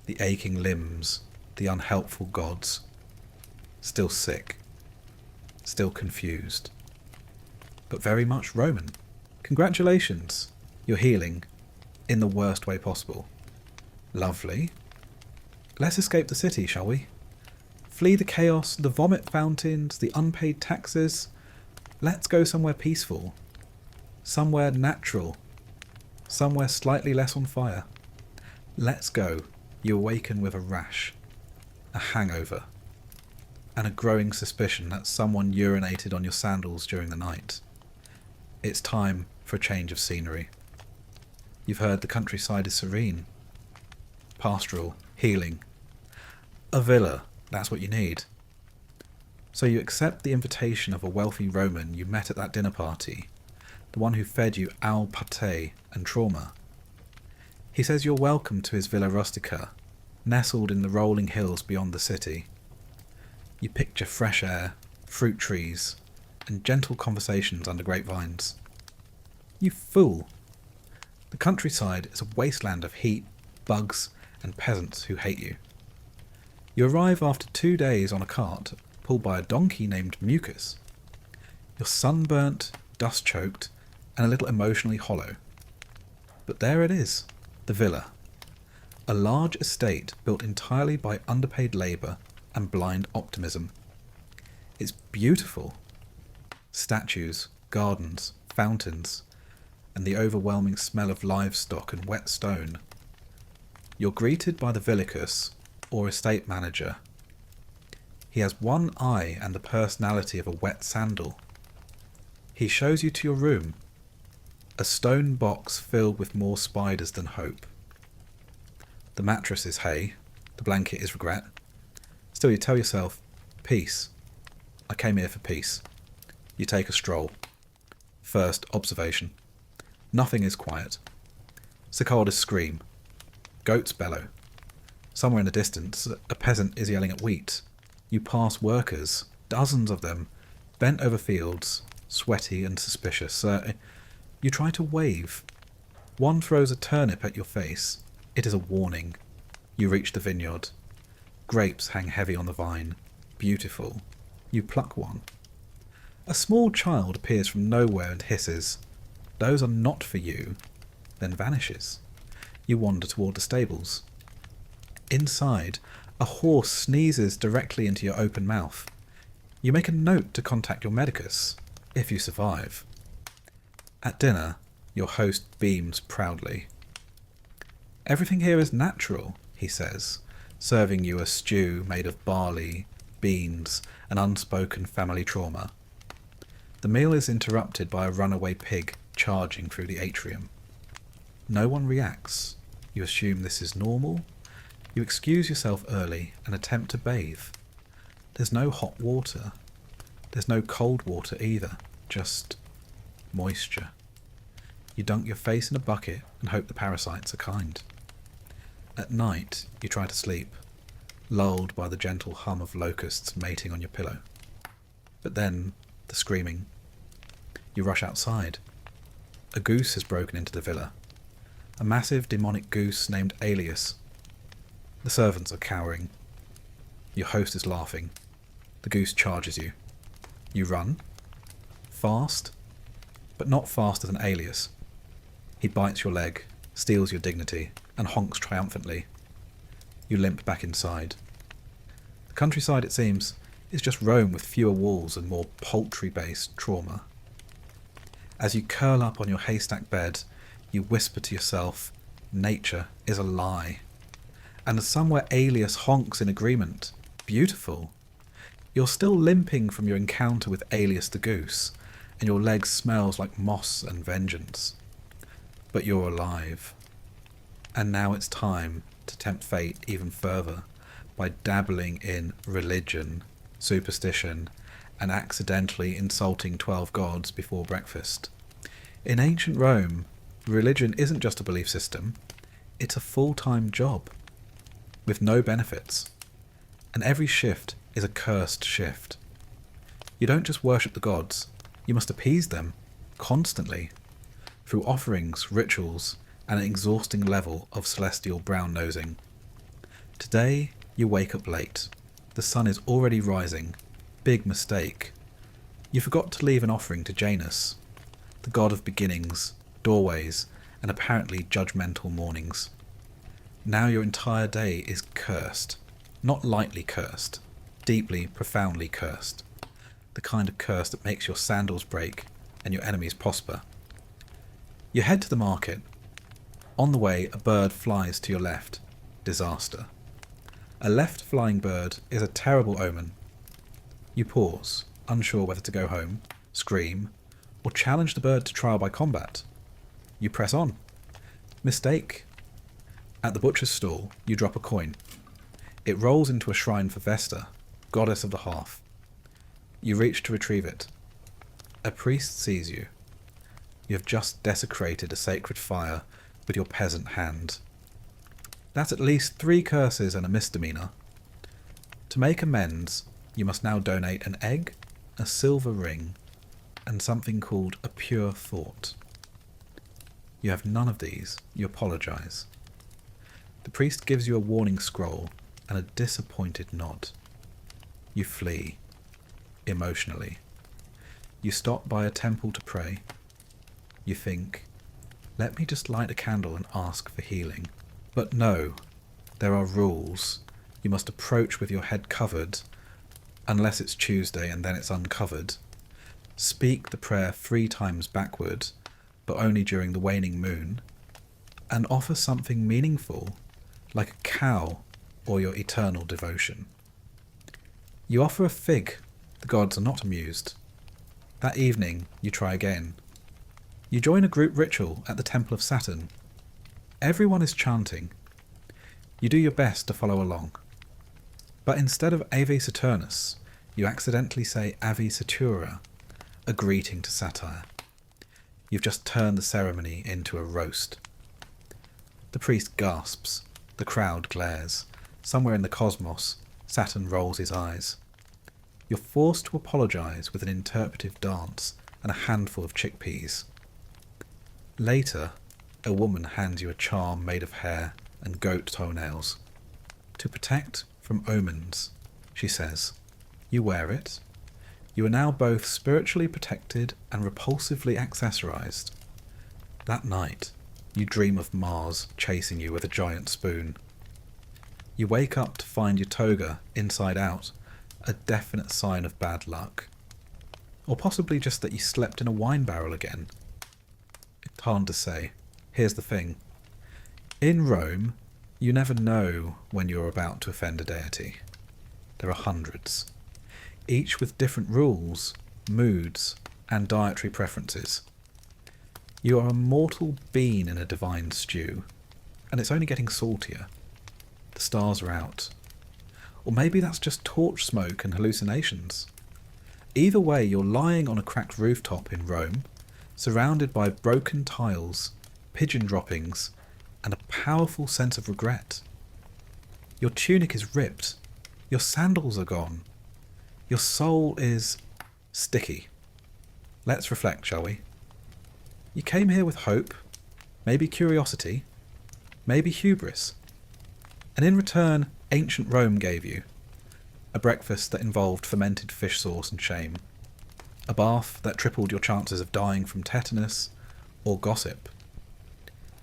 A: the aching limbs, the unhelpful gods. Still sick, still confused, but very much Roman. Congratulations, you're healing, in the worst way possible. Lovely. Let's escape the city, shall we? Flee the chaos, the vomit fountains, the unpaid taxes. Let's go somewhere peaceful, somewhere natural, somewhere slightly less on fire. Let's go. You awaken with a rash, a hangover, and a growing suspicion that someone urinated on your sandals during the night. It's time for a change of scenery. You've heard the countryside is serene, pastoral, healing. A villa, that's what you need. So you accept the invitation of a wealthy Roman you met at that dinner party, the one who fed you al pate and trauma. He says you're welcome to his Villa Rustica, nestled in the rolling hills beyond the city. You picture fresh air, fruit trees, and gentle conversations under grapevines. You fool! The countryside is a wasteland of heat, bugs, and peasants who hate you. You arrive after 2 days on a cart pulled by a donkey named Mucus. You're sunburnt, dust-choked, and a little emotionally hollow. But there it is, the villa. A large estate built entirely by underpaid labour and blind optimism. It's beautiful. Statues, gardens, fountains, and the overwhelming smell of livestock and wet stone. You're greeted by the villicus, or estate manager. He has one eye and the personality of a wet sandal. He shows you to your room, a stone box filled with more spiders than hope. The mattress is hay, the blanket is regret. Still, you tell yourself, peace. I came here for peace. You take a stroll. First, observation. Nothing is quiet. Cicadas scream. Goats bellow. Somewhere in the distance, a peasant is yelling at wheat. You pass workers, dozens of them, bent over fields, sweaty and suspicious. You try to wave. One throws a turnip at your face. It is a warning. You reach the vineyard. Grapes hang heavy on the vine. Beautiful. You pluck one. A small child appears from nowhere and hisses. Those are not for you. Then vanishes. You wander toward the stables. Inside, a horse sneezes directly into your open mouth. You make a note to contact your medicus, if you survive. At dinner, your host beams proudly. Everything here is natural, he says, serving you a stew made of barley, beans, and unspoken family trauma. The meal is interrupted by a runaway pig charging through the atrium. No one reacts. You assume this is normal. You excuse yourself early and attempt to bathe. There's no hot water. There's no cold water either, just moisture. You dunk your face in a bucket and hope the parasites are kind. At night, you try to sleep, lulled by the gentle hum of locusts mating on your pillow. But then, the screaming. You rush outside. A goose has broken into the villa. A massive demonic goose named Alias. The servants are cowering. Your host is laughing. The goose charges you. You run. Fast, but not fast as an Alias. He bites your leg, steals your dignity, and honks triumphantly. You limp back inside. The countryside, it seems, is just Rome with fewer walls and more poultry-based trauma. As you curl up on your haystack bed, you whisper to yourself, nature is a lie. And somewhere Alias honks in agreement. Beautiful. You're still limping from your encounter with Alias the goose, and your leg smells like moss and vengeance. But you're alive. And now it's time to tempt fate even further by dabbling in religion, superstition, and accidentally insulting 12 gods before breakfast. In ancient Rome, religion isn't just a belief system, it's a full-time job, with no benefits, and every shift is a cursed shift. You don't just worship the gods, you must appease them, constantly, through offerings, rituals, and an exhausting level of celestial brown-nosing. Today, you wake up late. The sun is already rising. Big mistake. You forgot to leave an offering to Janus, the god of beginnings, doorways, and apparently judgmental mornings. Now your entire day is cursed. Not lightly cursed. Deeply, profoundly cursed. The kind of curse that makes your sandals break and your enemies prosper. You head to the market. On the way, a bird flies to your left. Disaster. A left flying bird is a terrible omen. You pause, unsure whether to go home, scream, or challenge the bird to trial by combat. You press on. Mistake. At the butcher's stall, you drop a coin. It rolls into a shrine for Vesta, goddess of the hearth. You reach to retrieve it. A priest sees you. You have just desecrated a sacred fire with your peasant hand. That's at least 3 curses and a misdemeanor. To make amends, you must now donate an egg, a silver ring, and something called a pure thought. You have none of these. You apologize. The priest gives you a warning scroll and a disappointed nod. You flee, emotionally. You stop by a temple to pray. You think, let me just light a candle and ask for healing. But no, there are rules. You must approach with your head covered, unless it's Tuesday and then it's uncovered. Speak the prayer 3 times backward, but only during the waning moon, and offer something meaningful, like a cow or your eternal devotion. You offer a fig. The gods are not amused. That evening, you try again. You join a group ritual at the Temple of Saturn. Everyone is chanting. You do your best to follow along. But instead of Ave Saturnus, you accidentally say Ave Satura, a greeting to satire. You've just turned the ceremony into a roast. The priest gasps. The crowd glares. Somewhere in the cosmos, Saturn rolls his eyes. You're forced to apologize with an interpretive dance and a handful of chickpeas. Later, A woman hands you a charm made of hair and goat toenails. To protect from omens, she says. You wear it. You are now both spiritually protected and repulsively accessorized. That night, you dream of Mars chasing you with a giant spoon. You wake up to find your toga inside out, a definite sign of bad luck. Or possibly just that you slept in a wine barrel again. It's hard to say. Here's the thing. In Rome, you never know when you're about to offend a deity. There are hundreds, each with different rules, moods, and dietary preferences. You are a mortal bean in a divine stew, and it's only getting saltier. The stars are out. Or maybe that's just torch smoke and hallucinations. Either way, you're lying on a cracked rooftop in Rome, surrounded by broken tiles, pigeon droppings, and a powerful sense of regret. Your tunic is ripped. Your sandals are gone. Your soul is sticky. Let's reflect, shall we? You came here with hope, maybe curiosity, maybe hubris. And in return, ancient Rome gave you a breakfast that involved fermented fish sauce and shame, a bath that tripled your chances of dying from tetanus or gossip,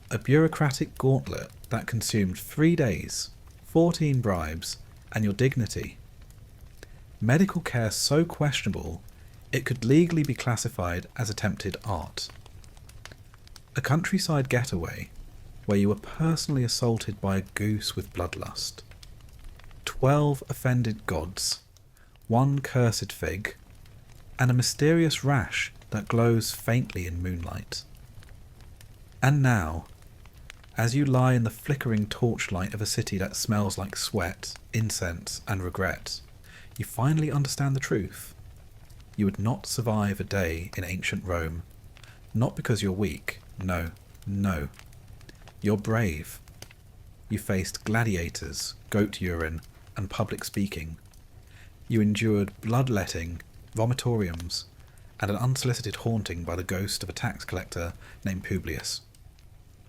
A: a bureaucratic gauntlet that consumed 3 days, 14 bribes, and your dignity. Medical care so questionable it could legally be classified as attempted art. A countryside getaway where you were personally assaulted by a goose with bloodlust. 12 offended gods, 1 cursed fig, and a mysterious rash that glows faintly in moonlight. And now, as you lie in the flickering torchlight of a city that smells like sweat, incense, and regret, you finally understand the truth. You would not survive a day in ancient Rome, not because you're weak, no. You're brave. You faced gladiators, goat urine, and public speaking. You endured bloodletting, vomitoriums, and an unsolicited haunting by the ghost of a tax collector named Publius.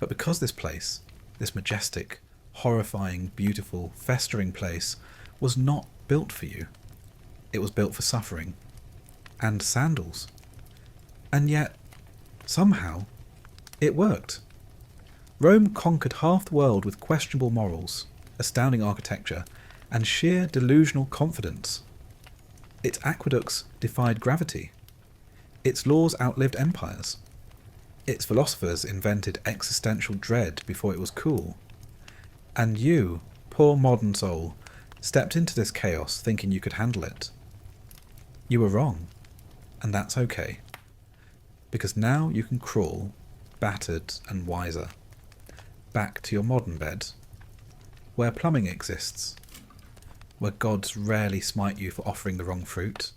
A: But because this place, this majestic, horrifying, beautiful, festering place, was not built for you, it was built for suffering. And sandals. And yet, somehow, it worked. Rome conquered half the world with questionable morals, astounding architecture, and sheer delusional confidence. Its aqueducts defied gravity. Its laws outlived empires. Its philosophers invented existential dread before it was cool. And you, poor modern soul, stepped into this chaos thinking you could handle it. You were wrong, and that's okay. Because now you can crawl, battered and wiser, back to your modern bed, where plumbing exists, where gods rarely smite you for offering the wrong fruit,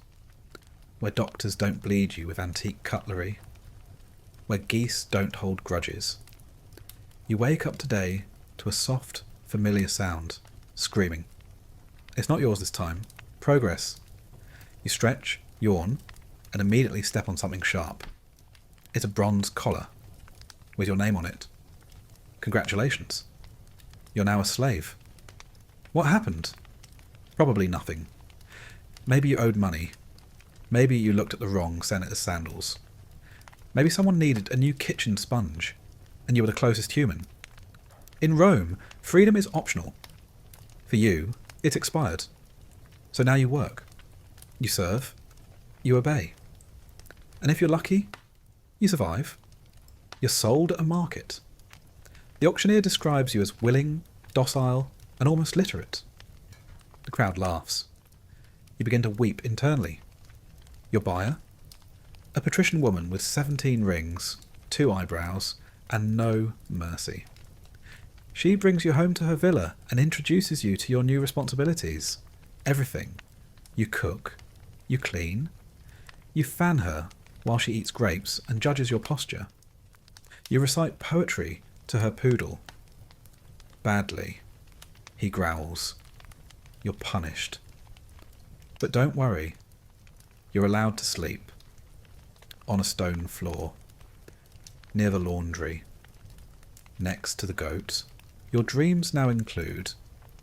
A: where doctors don't bleed you with antique cutlery, where geese don't hold grudges. You wake up today to a soft, familiar sound, screaming. It's not yours this time. Progress. You stretch, yawn, and immediately step on something sharp. It's a bronze collar, with your name on it. Congratulations. You're now a slave. What happened? Probably nothing. Maybe you owed money. Maybe you looked at the wrong senator's sandals. Maybe someone needed a new kitchen sponge, and you were the closest human. In Rome, freedom is optional. For you, it's expired. So now you work. You serve. You obey. And if you're lucky, you survive. You're sold at a market. The auctioneer describes you as willing, docile, and almost literate. The crowd laughs. You begin to weep internally. Your buyer? A patrician woman with 17 rings, 2 eyebrows, and no mercy. She brings you home to her villa and introduces you to your new responsibilities. Everything. You cook. You clean. You fan her while she eats grapes and judges your posture. You recite poetry to her poodle. Badly. He growls. You're punished. But don't worry. You're allowed to sleep. On a stone floor. Near the laundry. next to the goat, your dreams now include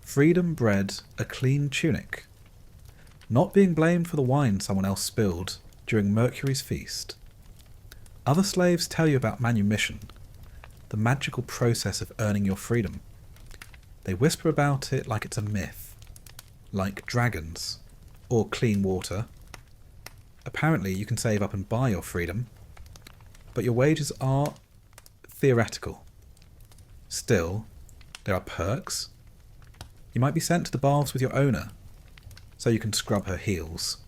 A: freedom bred a clean tunic, not being blamed for the wine someone else spilled during Mercury's feast. Other slaves tell you about manumission, the magical process of earning your freedom. They whisper about it like it's a myth, like dragons or clean water. Apparently you can save up and buy your freedom, but your wages are theoretical. Still, there are perks. You might be sent to the baths with your owner, so you can scrub her heels,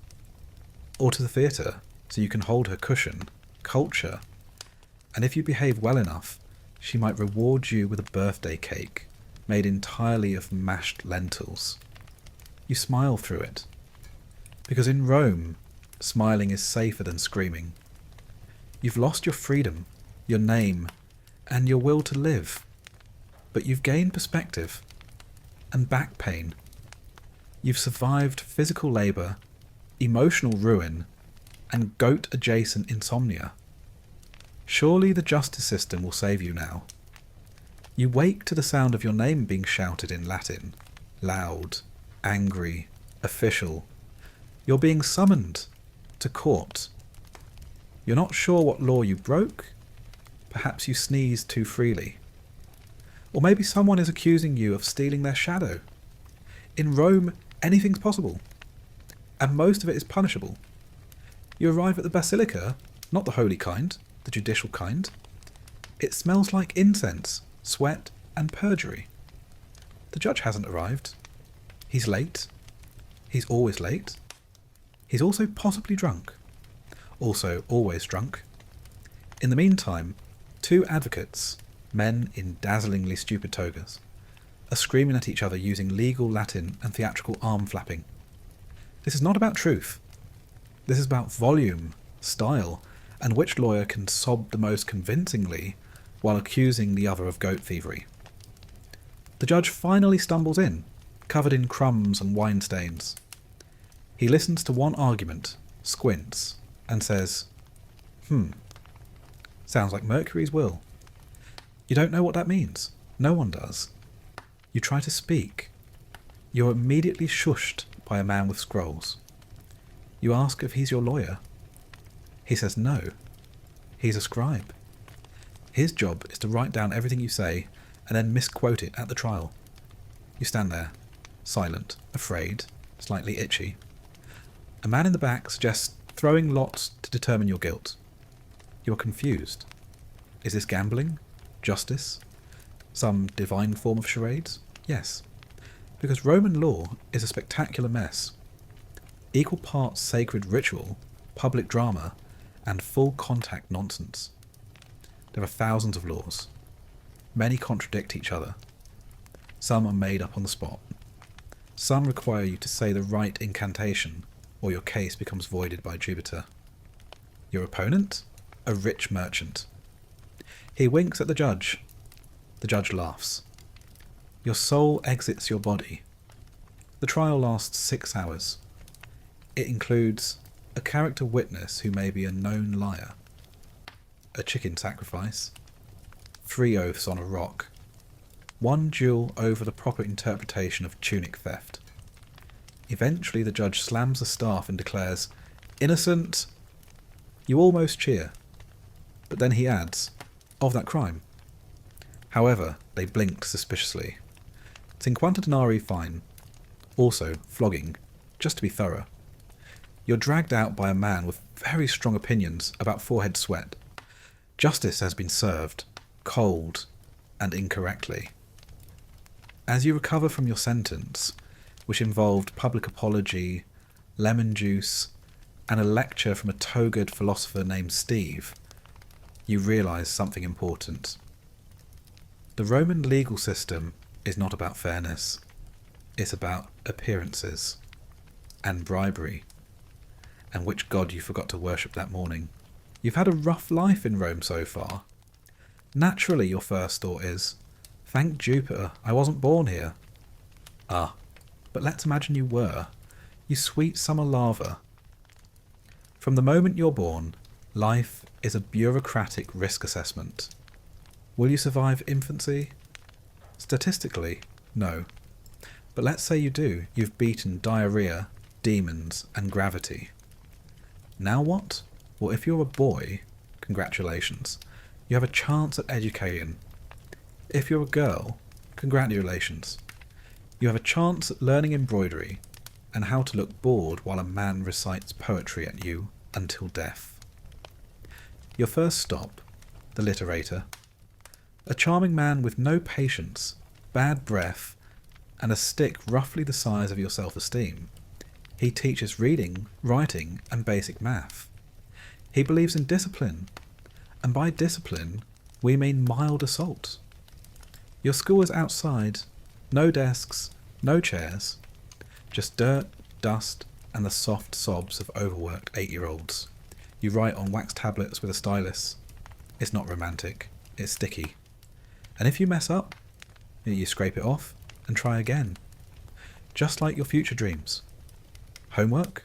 A: or to the theatre, so you can hold her cushion, culture, and if you behave well enough, she might reward you with a birthday cake made entirely of mashed lentils. You smile through it, because in Rome, smiling is safer than screaming. You've lost your freedom, your name, and your will to live, but you've gained perspective and back pain. You've survived physical labour, emotional ruin, and goat-adjacent insomnia. Surely the justice system will save you now. You wake to the sound of your name being shouted in Latin, loud, angry, official. You're being summoned to court. You're not sure what law you broke. Perhaps you sneezed too freely. Or maybe someone is accusing you of stealing their shadow. In Rome, anything's possible, and most of it is punishable. You arrive at the basilica, not the holy kind, the judicial kind. It smells like incense, sweat, and perjury. The judge hasn't arrived. He's late. He's always late. He's also possibly drunk. Also always drunk. In the meantime, two advocates, men in dazzlingly stupid togas, are screaming at each other using legal Latin and theatrical arm flapping. This is not about truth. This is about volume, style, and which lawyer can sob the most convincingly while accusing the other of goat thievery. The judge finally stumbles in, covered in crumbs and wine stains. He listens to one argument, squints, and says, sounds like Mercury's will. You don't know what that means. No one does. You try to speak. You're immediately shushed by a man with scrolls. You ask if he's your lawyer. He says no. He's a scribe. His job is to write down everything you say and then misquote it at the trial. You stand there, silent, afraid, slightly itchy. A man in the back suggests throwing lots to determine your guilt. You are confused. Is this gambling? Justice? Some divine form of charades? Yes, because Roman law is a spectacular mess. Equal parts sacred ritual, public drama, and full contact nonsense. There are thousands of laws. Many contradict each other. Some are made up on the spot. Some require you to say the right incantation, or your case becomes voided by Jupiter. Your opponent? A rich merchant. He winks at the judge. The judge laughs. Your soul exits your body. The trial lasts 6 hours. It includes a character witness who may be a known liar, a chicken sacrifice, 3 oaths on a rock, 1 duel over the proper interpretation of tunic theft. Eventually the judge slams the staff and declares, "Innocent!" You almost cheer, but then he adds, "of that crime." However, they blinked suspiciously. 50 denarii fine. Also, flogging, just to be thorough. You're dragged out by a man with very strong opinions about forehead sweat. Justice has been served, cold, and incorrectly. As you recover from your sentence, which involved public apology, lemon juice, and a lecture from a togaed philosopher named Steve, you realise something important. The Roman legal system is not about fairness. It's about appearances and bribery, and which god you forgot to worship that morning. You've had a rough life in Rome so far. Naturally, your first thought is, "Thank Jupiter, I wasn't born here." Ah, but let's imagine you were. You sweet summer lava. From the moment you're born, life is a bureaucratic risk assessment. Will you survive infancy? Statistically, no. But let's say you do. You've beaten diarrhea, demons, and gravity. Now what? Well, if you're a boy, congratulations. You have a chance at educating. If you're a girl, congratulations. You have a chance at learning embroidery and how to look bored while a man recites poetry at you until death. Your first stop, the literator. A charming man with no patience, bad breath, and a stick roughly the size of your self-esteem. He teaches reading, writing, and basic math. He believes in discipline, and by discipline, we mean mild assault. Your school is outside, no desks, no chairs, just dirt, dust, and the soft sobs of overworked 8-year-olds. You write on wax tablets with a stylus. It's not romantic, it's sticky. And if you mess up, you scrape it off and try again. Just like your future dreams. Homework?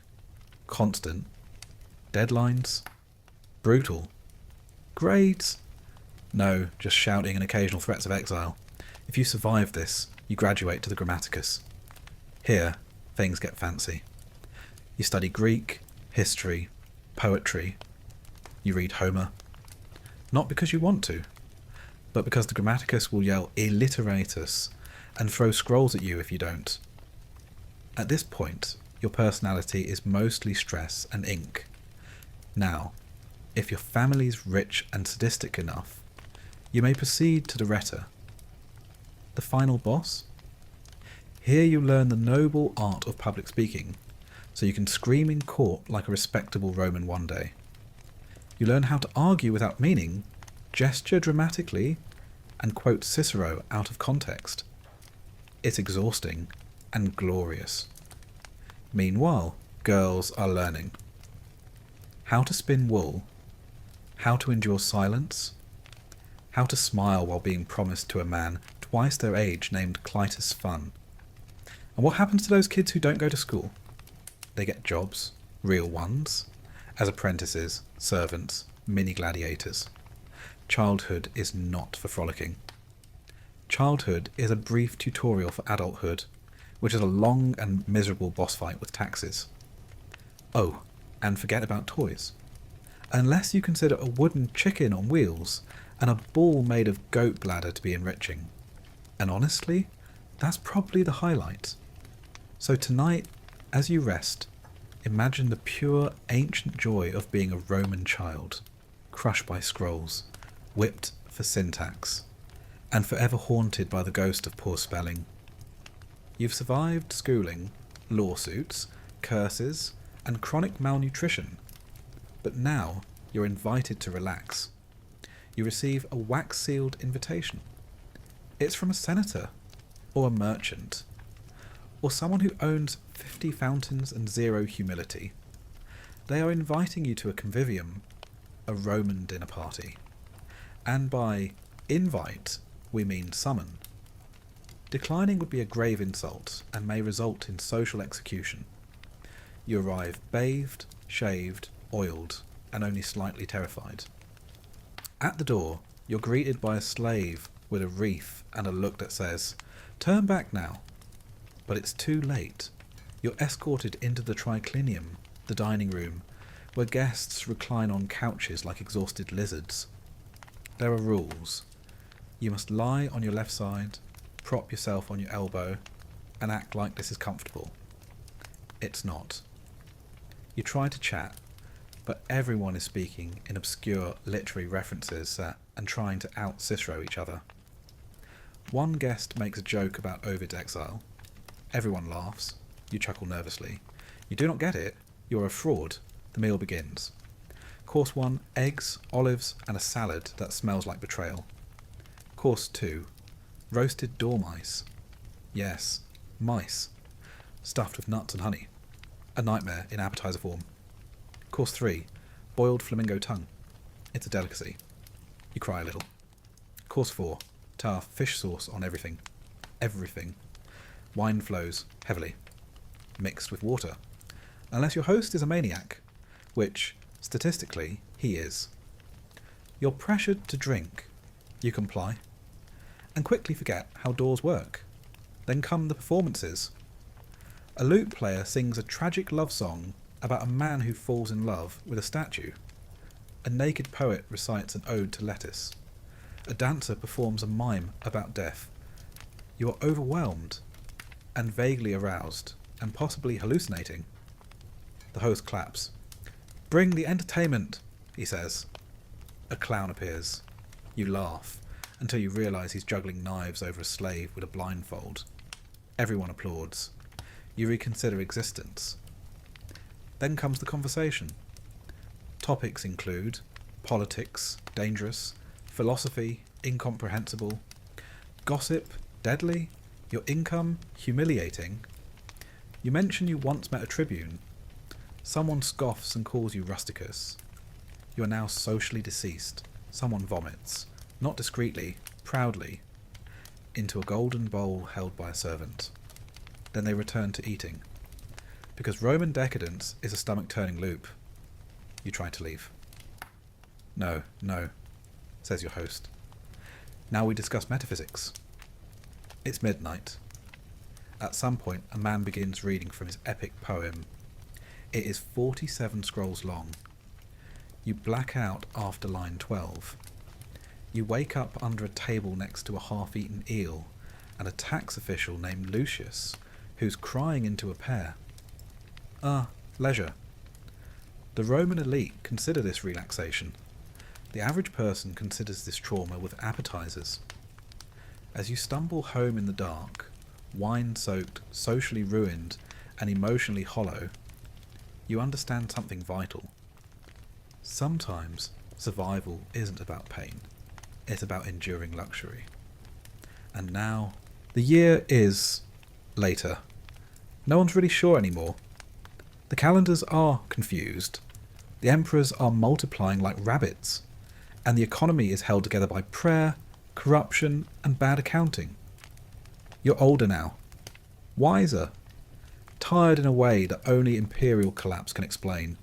A: Constant. Deadlines? Brutal. Grades? No, just shouting and occasional threats of exile. If you survive this, you graduate to the Grammaticus. Here, things get fancy. You study Greek, history, poetry. You read Homer. Not because you want to, but because the Grammaticus will yell illiteratus and throw scrolls at you if you don't. At this point, your personality is mostly stress and ink. Now, if your family's rich and sadistic enough, you may proceed to the rhetor. The final boss? Here you learn the noble art of public speaking, so you can scream in court like a respectable Roman one day. You learn how to argue without meaning, gesture dramatically, and quote Cicero out of context. It's exhausting and glorious. Meanwhile, girls are learning how to spin wool, how to endure silence, how to smile while being promised to a man twice their age named Clytus Fun. And what happens to those kids who don't go to school? They get jobs, real ones, as apprentices, servants, mini gladiators. Childhood is not for frolicking. Childhood is a brief tutorial for adulthood, which is a long and miserable boss fight with taxes. Oh, and forget about toys. Unless you consider a wooden chicken on wheels and a ball made of goat bladder to be enriching. And honestly, that's probably the highlight. So tonight, as you rest, imagine the pure ancient joy of being a Roman child, crushed by scrolls, whipped for syntax, and forever haunted by the ghost of poor spelling. You've survived schooling, lawsuits, curses, and chronic malnutrition, but now you're invited to relax. You receive a wax-sealed invitation. It's from a senator, or a merchant, or someone who owns 50 fountains and 0 humility. They are inviting you to a convivium, a Roman dinner party. And by invite, we mean summon. Declining would be a grave insult and may result in social execution. You arrive bathed, shaved, oiled, and only slightly terrified. At the door, you're greeted by a slave with a wreath and a look that says, "Turn back now." But it's too late. You're escorted into the triclinium, the dining room, where guests recline on couches like exhausted lizards. There are rules. You must lie on your left side, prop yourself on your elbow, and act like this is comfortable. It's not. You try to chat, but everyone is speaking in obscure literary references and trying to out-Cicero each other. One guest makes a joke about Ovid's exile. Everyone laughs. You chuckle nervously. You do not get it. You're a fraud. The meal begins. Course 1, eggs, olives, and a salad that smells like betrayal. Course 2, roasted dormice. Yes, mice. Stuffed with nuts and honey. A nightmare in appetizer form. Course 3, boiled flamingo tongue. It's a delicacy. You cry a little. Course 4, tough fish sauce on everything. Everything. Wine flows heavily, mixed with water. Unless your host is a maniac, which, statistically, he is. You're pressured to drink. You comply, and quickly forget how doors work. Then come the performances. A lute player sings a tragic love song about a man who falls in love with a statue. A naked poet recites an ode to lettuce. A dancer performs a mime about death. You are overwhelmed and vaguely aroused and possibly hallucinating. The host claps. "Bring the entertainment," he says. A clown appears. You laugh until you realise he's juggling knives over a slave with a blindfold. Everyone applauds. You reconsider existence. Then comes the conversation. Topics include politics, dangerous, philosophy, incomprehensible, gossip, deadly, your income, humiliating. You mention you once met a tribune. Someone scoffs and calls you rusticus. You are now socially deceased. Someone vomits, not discreetly, proudly, into a golden bowl held by a servant. Then they return to eating. Because Roman decadence is a stomach-turning loop. You try to leave. No, says your host. Now we discuss metaphysics. It's midnight. At some point, a man begins reading from his epic poem. It is 47 scrolls long. You black out after line 12. You wake up under a table next to a half-eaten eel and a tax official named Lucius, who's crying into a pear. Leisure. The Roman elite consider this relaxation. The average person considers this trauma with appetizers. As you stumble home in the dark, wine-soaked, socially ruined, and emotionally hollow, you understand something vital. Sometimes survival isn't about pain. It's about enduring luxury. And now, the year is later. No one's really sure anymore. The calendars are confused. The emperors are multiplying like rabbits. And the economy is held together by prayer, corruption, and bad accounting. You're older now. Wiser. Tired in a way that only imperial collapse can explain.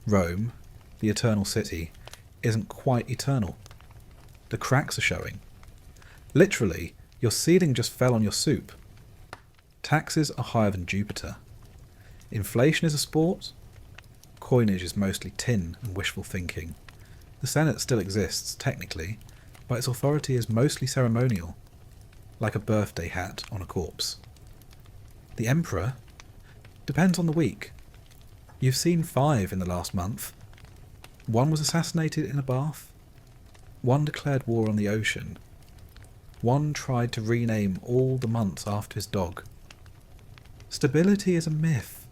A: Rome, the eternal city, isn't quite eternal. The cracks are showing. Literally, your ceiling just fell on your soup. Taxes are higher than Jupiter. Inflation is a sport. Coinage is mostly tin and wishful thinking. The Senate still exists, technically, but its authority is mostly ceremonial, like a birthday hat on a corpse. The Emperor? Depends on the week. You've seen 5 in the last month. One was assassinated in a bath. One declared war on the ocean. One tried to rename all the months after his dog. Stability is a myth,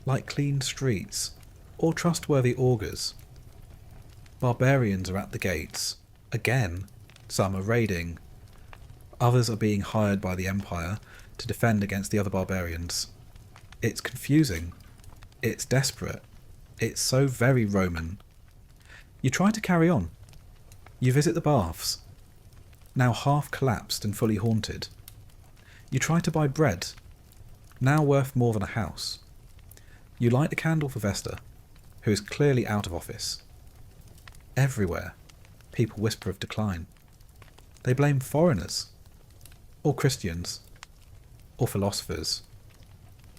A: like clean streets, or trustworthy augurs. Barbarians are at the gates. Again, some are raiding. Others are being hired by the Empire to defend against the other barbarians. It's confusing. It's desperate. It's so very Roman. You try to carry on. You visit the baths, now half collapsed and fully haunted. You try to buy bread, now worth more than a house. You light a candle for Vesta, who is clearly out of office. Everywhere, people whisper of decline. They blame foreigners, or Christians, or philosophers,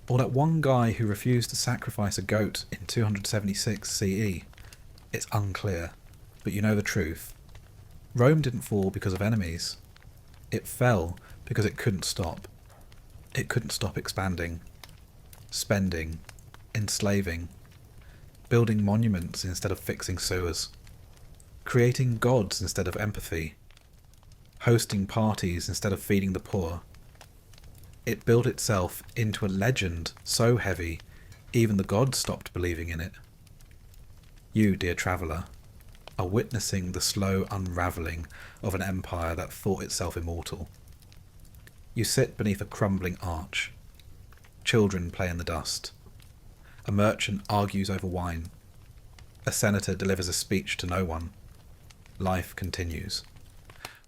A: or that one guy who refused to sacrifice a goat in 276 CE. It's unclear, but you know the truth. Rome didn't fall because of enemies. It fell because it couldn't stop. It couldn't stop expanding, spending, enslaving, building monuments instead of fixing sewers, creating gods instead of empathy, hosting parties instead of feeding the poor. It built itself into a legend so heavy, even the gods stopped believing in it. You, dear traveller, are witnessing the slow unravelling of an empire that thought itself immortal. You sit beneath a crumbling arch. Children play in the dust. A merchant argues over wine. A senator delivers a speech to no one. Life continues.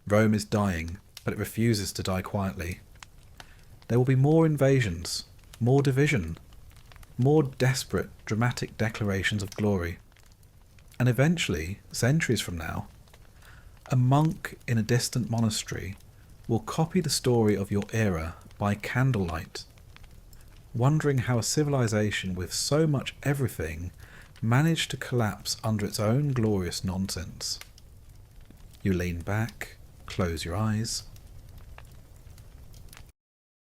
A: Rome is dying, but it refuses to die quietly. There will be more invasions, more division, more desperate, dramatic declarations of glory. And eventually, centuries from now, A monk in a distant monastery will copy the story of your era by candlelight, wondering how a civilization with so much everything managed to collapse under its own glorious nonsense. You lean back, close your eyes,